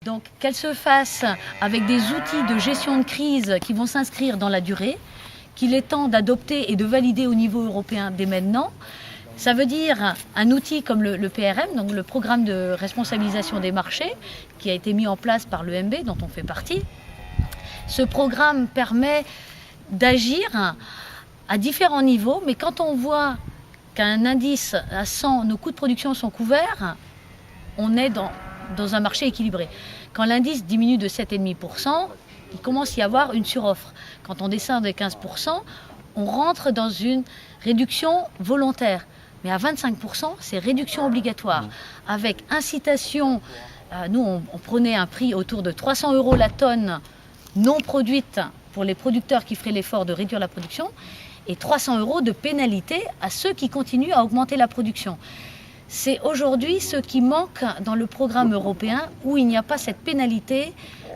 Donc qu'elle se fasse avec des outils de gestion de crise qui vont s'inscrire dans la durée, qu'il est temps d'adopter et de valider au niveau européen dès maintenant. Ça veut dire un outil comme le PRM, donc le programme de responsabilisation des marchés, qui a été mis en place par l'EMB, dont on fait partie. Ce programme permet d'agir à différents niveaux, mais quand on voit qu'un indice à 100, nos coûts de production sont couverts, on est dans un marché équilibré. Quand l'indice diminue de 7,5%, il commence à y avoir une suroffre. Quand on descend de 15%, on rentre dans une réduction volontaire. Mais à 25%, c'est réduction obligatoire. Avec incitation, nous on prenait un prix autour de 300 € la tonne non produite pour les producteurs qui feraient l'effort de réduire la production et 300 € de pénalité à ceux qui continuent à augmenter la production. C'est aujourd'hui ce qui manque dans le programme européen où il n'y a pas cette pénalité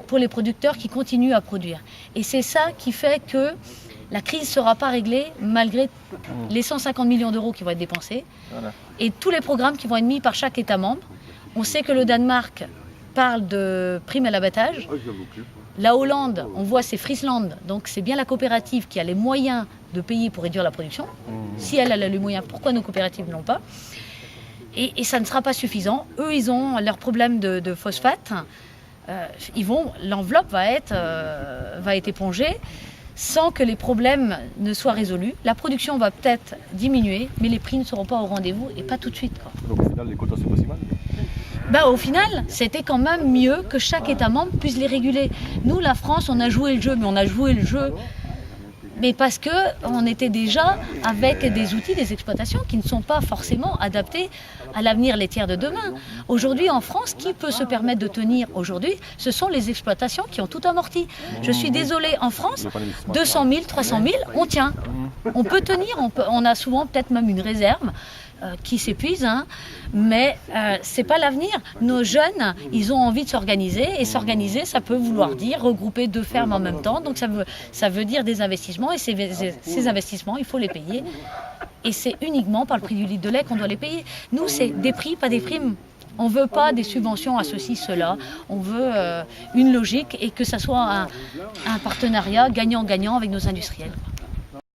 pour les producteurs qui continuent à produire. Et c'est ça qui fait que la crise ne sera pas réglée malgré les 150 millions d'euros qui vont être dépensés et tous les programmes qui vont être mis par chaque État membre. On sait que le Danemark parle de primes à l'abattage. La Hollande, on voit c'est Friesland, donc c'est bien la coopérative qui a les moyens de payer pour réduire la production. Si elle a les moyens, pourquoi nos coopératives ne l'ont pas? Et ça ne sera pas suffisant. Eux, ils ont leur problème de phosphate. L'enveloppe va être épongée sans que les problèmes ne soient résolus. La production va peut-être diminuer, mais les prix ne seront pas au rendez-vous et pas tout de suite, quoi. Donc au final, les quotas, c'est pas si mal. Au final, c'était quand même mieux que chaque État membre puisse les réguler. Nous, la France, on a joué le jeu, mais on a joué le jeu mais parce qu'on était déjà avec des outils, des exploitations qui ne sont pas forcément adaptés à l'avenir laitière de demain. Aujourd'hui, en France, qui peut se permettre de tenir aujourd'hui? Ce sont les exploitations qui ont tout amorti. Je suis désolée, en France, 200 000, 300 000, on tient. On peut tenir, on a souvent peut-être même une réserve qui s'épuise, mais c'est pas l'avenir. Nos jeunes, ils ont envie de s'organiser, et s'organiser, ça peut vouloir dire regrouper deux fermes en même temps, donc ça veut dire des investissements, et ces investissements, il faut les payer, et c'est uniquement par le prix du litre de lait qu'on doit les payer. Nous, c'est des prix, pas des primes. On ne veut pas des subventions à ceci, cela, on veut une logique, et que ça soit un partenariat gagnant-gagnant avec nos industriels.